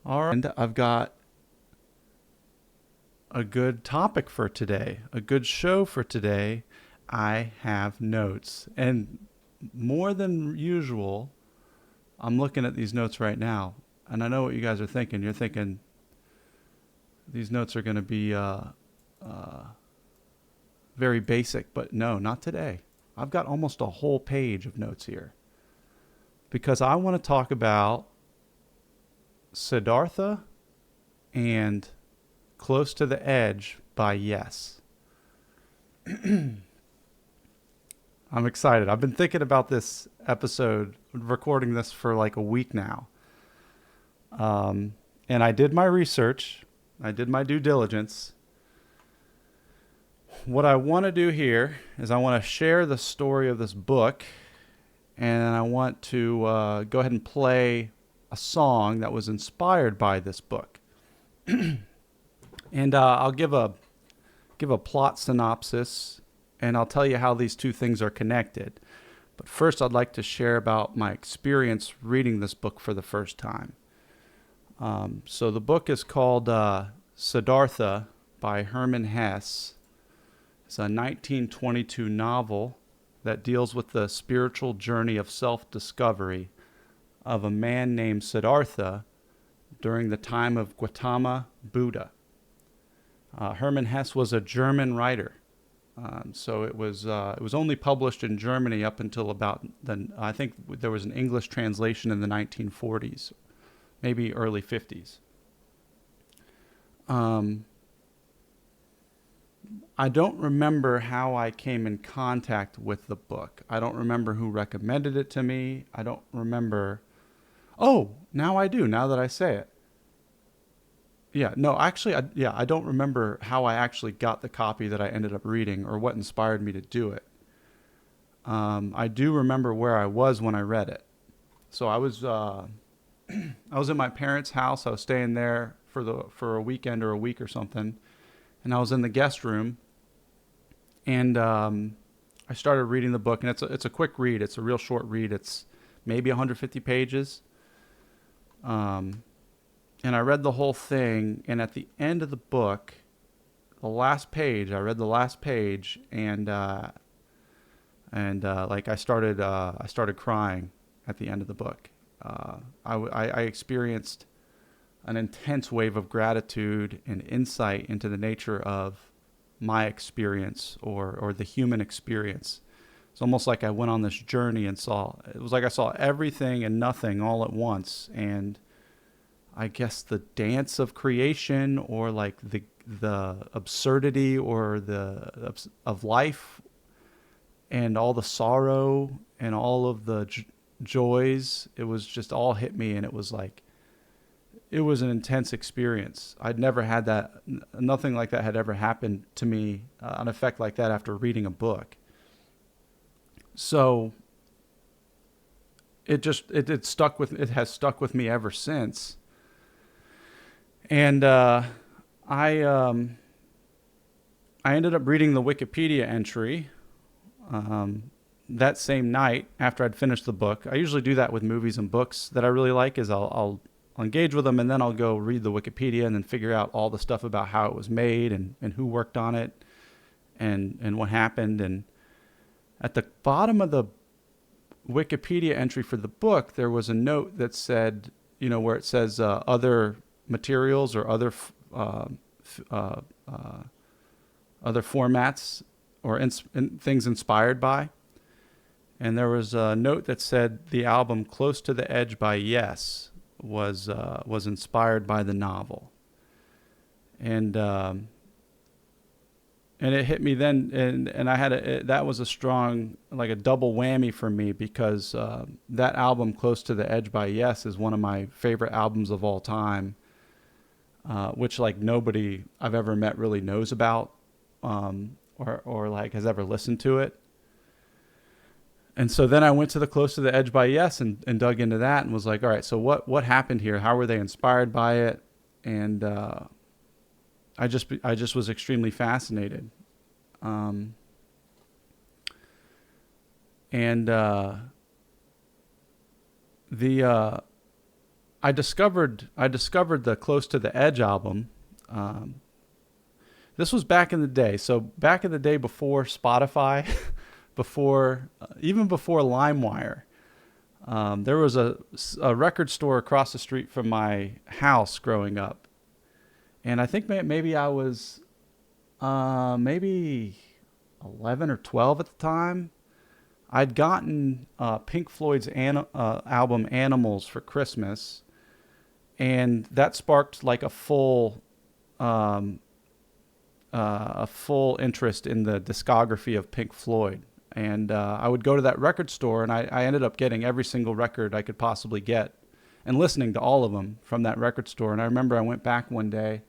All right, and I've got a good topic for today, a good show for today. I have notes, and more than usual, I'm looking at these notes right now, and I know what you guys are thinking. You're thinking these notes are going to be uh, very basic, but no, not today. I've got almost a whole page of notes here because I want to talk about Siddhartha and Close to the Edge by Yes. I'm excited. I've been thinking about this episode, recording this for like a week now. And I did my research, I did my due diligence. What I want to do here is I want to share the story of this book, and I want to go ahead and play a song that was inspired by this book. And I'll give a plot synopsis, and I'll tell you how these two things are connected. But first, I'd like to share about my experience reading this book for the first time. So the book is called Siddhartha by Hermann Hesse. It's a 1922 novel that deals with the spiritual journey of self-discovery of a man named Siddhartha during the time of Gautama Buddha. Hermann Hesse was a German writer, so it was only published in Germany up until about I think there was an English translation in the 1940s, maybe early 50s. I don't remember how I came in contact with the book. I don't remember who recommended it to me. I don't remember. Oh, now I do, now that I say it. Yeah, no, actually, I don't remember how I actually got the copy that I ended up reading or what inspired me to do it. I do remember where I was when I read it. So I was in my parents' house. I was staying there for a weekend or a week or something, and I was in the guest room, and I started reading the book, and it's a quick read. It's a real short read. It's maybe 150 pages. And I read the whole thing, and at the end of the book, the last page, I read the last page, and like I started crying at the end of the book. I experienced an intense wave of gratitude and insight into the nature of my experience or the human experience. It's almost like I went on this journey and it was like I saw everything and nothing all at once. And I guess the dance of creation, or like the absurdity or of life, and all the sorrow and all of the joys, it was just all hit me, and it was an intense experience. I'd never had that. Nothing like that had ever happened to me, an effect like that after reading a book. So it has stuck with me ever since. And I um, I ended up reading the Wikipedia entry that same night after I'd finished the book. I usually do that with movies and books that I really like. Is I'll engage with them, and then I'll go read the Wikipedia and then figure out all the stuff about how it was made and who worked on it and what happened. And at the bottom of the Wikipedia entry for the book, there was a note that said, where it says other materials or uh, uh, uh, other formats or things inspired by. And there was a note that said the album "Close to the Edge" by Yes was inspired by the novel, and and it hit me then, and I that was a strong, like a double whammy for me, because that album "Close to the Edge" by Yes is one of my favorite albums of all time, which like nobody I've ever met really knows about, or like has ever listened to it. And so then I went to the "Close to the Edge" by Yes and dug into that and was like, all right, so what happened here? How were they inspired by it? And I just was extremely fascinated. Um, and the I discovered the Close to the Edge album. Um, this was back in the day. So back in the day before Spotify, before even before LimeWire. There was a record store across the street from my house growing up, and I think maybe I was maybe 11 or 12 at the time. I'd gotten Pink Floyd's album Animals for Christmas, and that sparked like um, a full interest in the discography of Pink Floyd. And I would go to that record store, and I ended up getting every single record I could possibly get and listening to all of them from that record store. And I remember I went back one day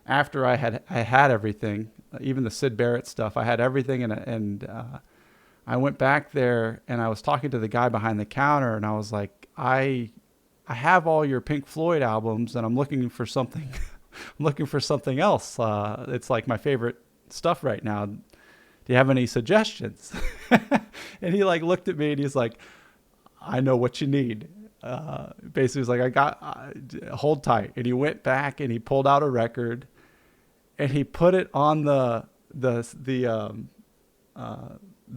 after I had everything, even the Sid Barrett stuff. I had everything, and I went back there, and I was talking to the guy behind the counter, and I was like, I have all your Pink Floyd albums, and I'm looking for something. I'm looking for something else. It's like my favorite stuff right now. Do you have any suggestions? And he like looked at me and he's like, I know what you need. Basically, he's like, I got, hold tight. And he went back and he pulled out a record and he put it on the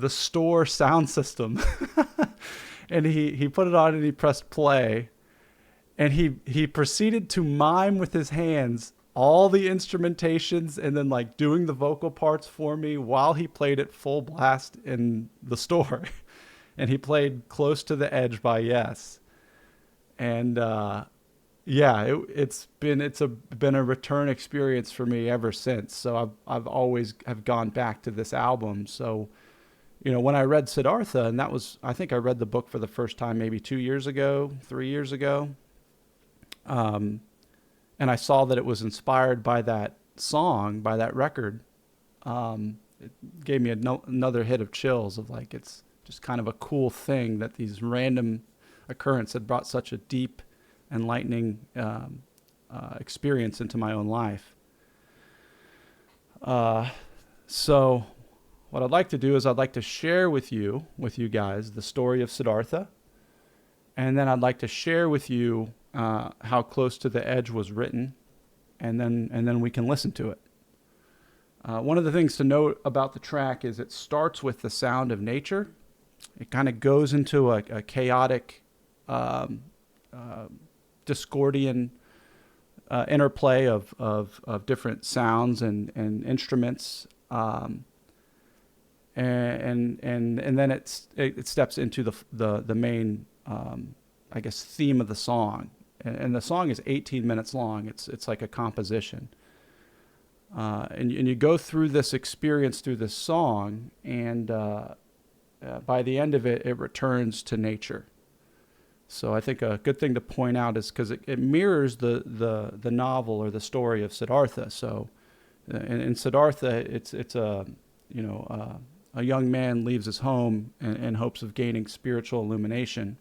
store sound system. And he put it on and he pressed play. And he proceeded to mime with his hands all the instrumentations and then like doing the vocal parts for me while he played it full blast in the store. And he played Close to the Edge by Yes. And yeah, it's been a return experience for me ever since. So I've always have gone back to this album. So, you know, when I read Siddhartha, and I think I read the book for the first time maybe 2 years ago, 3 years ago. And I saw that it was inspired by that song, by that record. It gave me another hit of chills of like, it's just kind of a cool thing that these random occurrence had brought such a deep, enlightening experience into my own life. So what I'd like to do is I'd like to share with you guys, the story of Siddhartha. And then I'd like to share with you how Close to the Edge was written, and then we can listen to it. One of the things to note about the track is it starts with the sound of nature. It kind of goes into a chaotic, discordian interplay of different sounds and instruments, and then it steps into the main I guess theme of the song. And the song is 18 minutes long. It's like a composition. And you go through this experience through this song, and by the end of it, it returns to nature. So I think a good thing to point out is because it mirrors the novel or the story of Siddhartha. So in Siddhartha, it's a young man leaves his home in hopes of gaining spiritual illumination,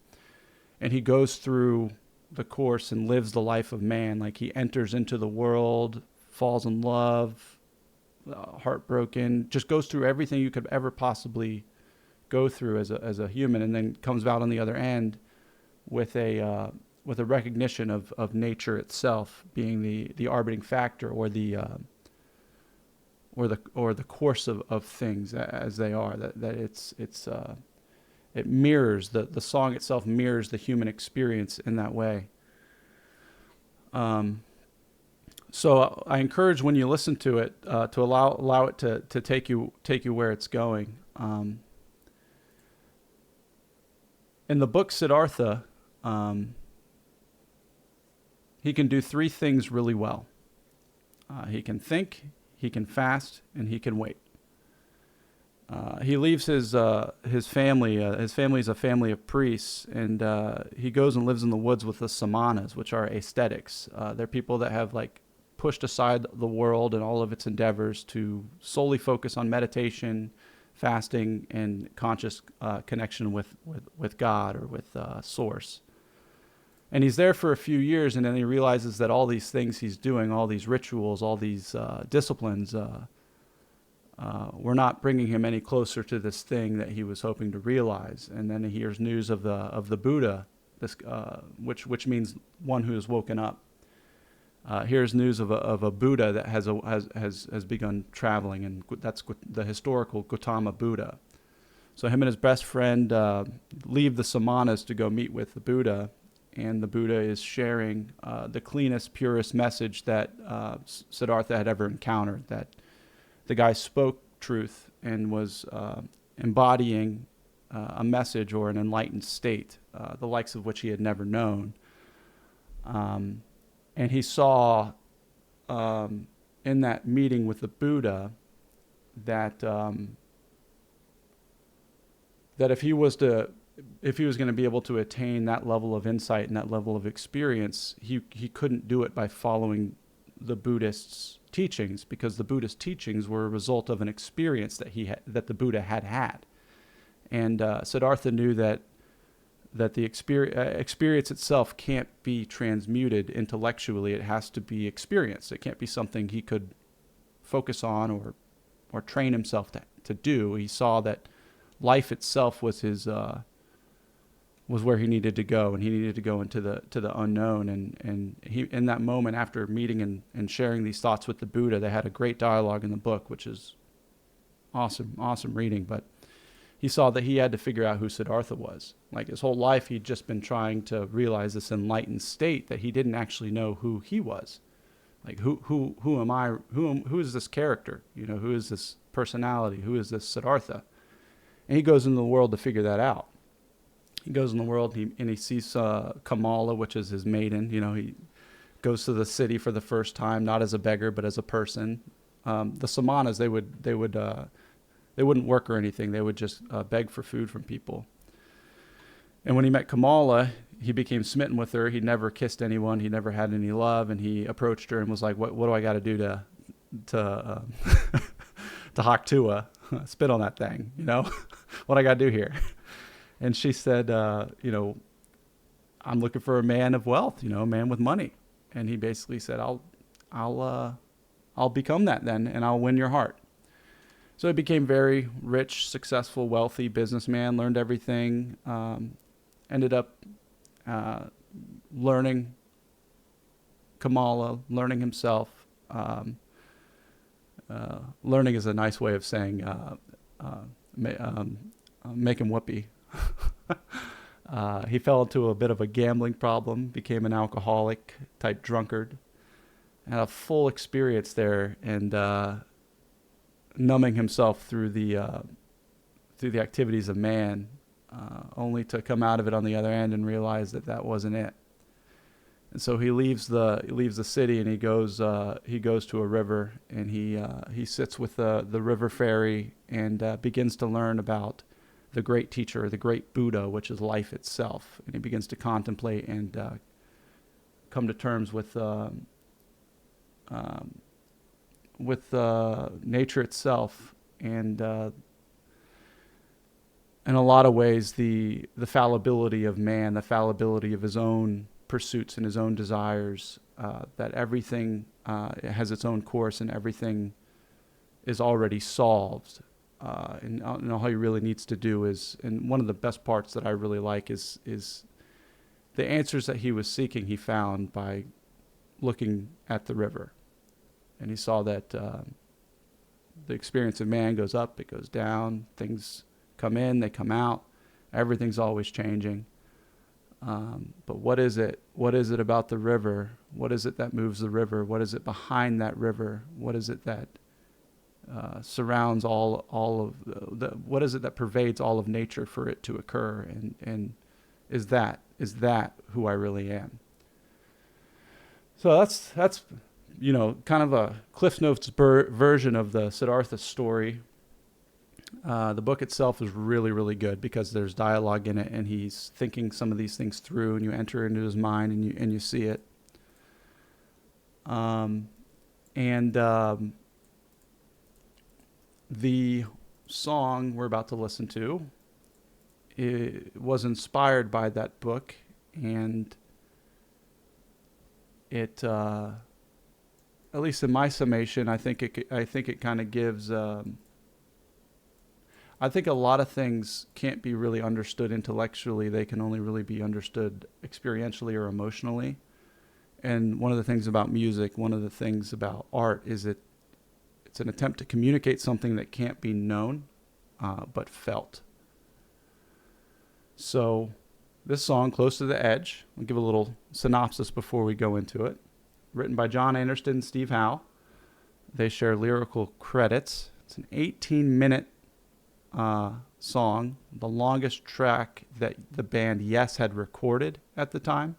and he goes through the course and lives the life of man. Like he enters into the world, falls in love, heartbroken, just goes through everything you could ever possibly go through as a human, and then comes out on the other end with a recognition of nature itself being the arbitrating factor, or the course of things as they are. That it mirrors the song itself mirrors the human experience in that way. So I encourage when you listen to it to allow it to take you where it's going. In the book Siddhartha, he can do three things really well. He can think, he can fast, and he can wait. He leaves his family. His family is a family of priests, and he goes and lives in the woods with the samanas, which are ascetics. They're people that have like pushed aside the world and all of its endeavors to solely focus on meditation, fasting, and conscious connection with God or with Source. And he's there for a few years, and then he realizes that all these things he's doing, all these rituals, all these disciplines, were not bringing him any closer to this thing that he was hoping to realize. And then he hears news of the Buddha, this which means one who has woken up. Here's news of a Buddha that has begun traveling, and that's the historical Gautama Buddha. So him and his best friend leave the samanas to go meet with the Buddha, and the Buddha is sharing the cleanest, purest message that Siddhartha had ever encountered, that the guy spoke truth and was embodying a message or an enlightened state, the likes of which he had never known. And he saw in that meeting with the Buddha that that if he was going to be able to attain that level of insight and that level of experience, he couldn't do it by following the Buddhist's teachings, because the Buddhist teachings were a result of an experience that the Buddha had. And Siddhartha knew that the experience itself can't be transmuted intellectually. It has to be experienced. It can't be something he could focus on or train himself to do. He saw that life itself was was where he needed to go, and he needed to go into the unknown. And he, in that moment, after meeting and sharing these thoughts with the Buddha, they had a great dialogue in the book, which is awesome reading. But he saw that he had to figure out who Siddhartha was. Like, his whole life, he'd just been trying to realize this enlightened state that he didn't actually know who he was. Like, who am I? Who is this character? You know, who is this personality? Who is this Siddhartha? And he goes into the world to figure that out. He goes in the world and he sees Kamala, which is his maiden. You know, he goes to the city for the first time, not as a beggar, but as a person. The samanas, they wouldn't work or anything. They would just beg for food from people. And when he met Kamala, he became smitten with her. He never kissed anyone. He never had any love. And he approached her and was like, "What do I got to do to Haktua, spit on that thing? You know, what I got to do here?" And she said, "You know, I'm looking for a man of wealth. You know, a man with money." And he basically said, "I'll become that then, and I'll win your heart." So he became very rich, successful, wealthy businessman, learned everything, ended up learning Kamala, learning himself. Learning is a nice way of saying making whoopee. He fell into a bit of a gambling problem, became an alcoholic type drunkard, had a full experience there, and numbing himself through the activities of man, only to come out of it on the other end and realize that wasn't it. And so he leaves the city, and he goes to a river, and he sits with the river fairy and begins to learn about the great teacher, the great Buddha, which is life itself. And he begins to contemplate and come to terms with nature itself, and in a lot of ways the fallibility of man, the fallibility of his own pursuits and his own desires, that everything has its own course and everything is already solved. And all he really needs to do is, and one of the best parts that I really like is the answers that he was seeking he found by looking at the river. And he saw that the experience of man goes up, it goes down, things come in, they come out, everything's always changing. But what is it? What is it about the river? What is it that moves the river? What is it behind that river? What is it that surrounds all of what is it that pervades all of nature for it to occur? And is that who I really am? So that's you know, kind of a Cliff Notes version of the Siddhartha story. The book itself is really, really good because there's dialogue in it, and he's thinking some of these things through, and you enter into his mind and you see it. The song we're about to listen to, it was inspired by that book, and it, at least in my summation, I think it kind of gives. I think a lot of things can't be really understood intellectually. They can only really be understood experientially or emotionally. And one of the things about music, one of the things about art is it's an attempt to communicate something that can't be known, but felt. So this song, Close to the Edge, I'll give a little synopsis before we go into it. Written by John Anderson and Steve Howe. They share lyrical credits. It's an 18-minute song, the longest track that the band Yes had recorded at the time.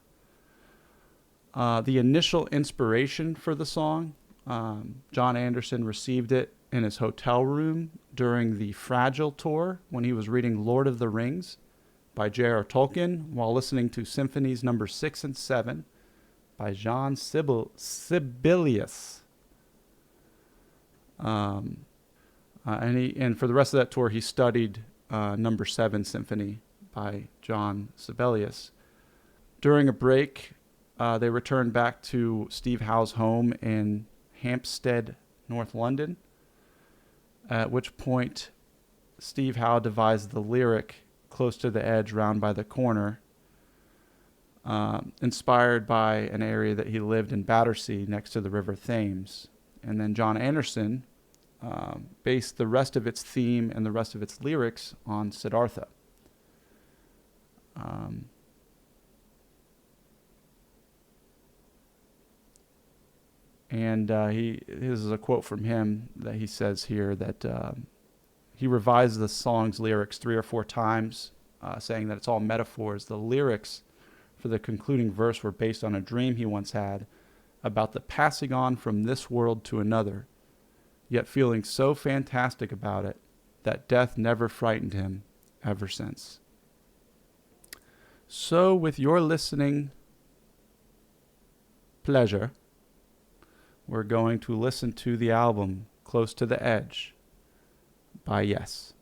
The initial inspiration for the song, John Anderson received it in his hotel room during the Fragile tour when he was reading Lord of the Rings by J.R. Tolkien while listening to Symphonies Number 6 and 7 by Jean Sibelius. And for the rest of that tour, he studied Number 7 Symphony by John Sibelius. During a break, they returned back to Steve Howe's home in Hampstead, North London, at which point Steve Howe devised the lyric Close to the Edge, Round by the Corner, inspired by an area that he lived in Battersea next to the River Thames. And then John Anderson based the rest of its theme and the rest of its lyrics on Siddhartha. This is a quote from him that he says here that he revised the song's lyrics 3 or 4 times, saying that it's all metaphors. The lyrics for the concluding verse were based on a dream he once had about the passing on from this world to another, yet feeling so fantastic about it that death never frightened him ever since. So with your listening pleasure, we're going to listen to the album Close to the Edge by Yes.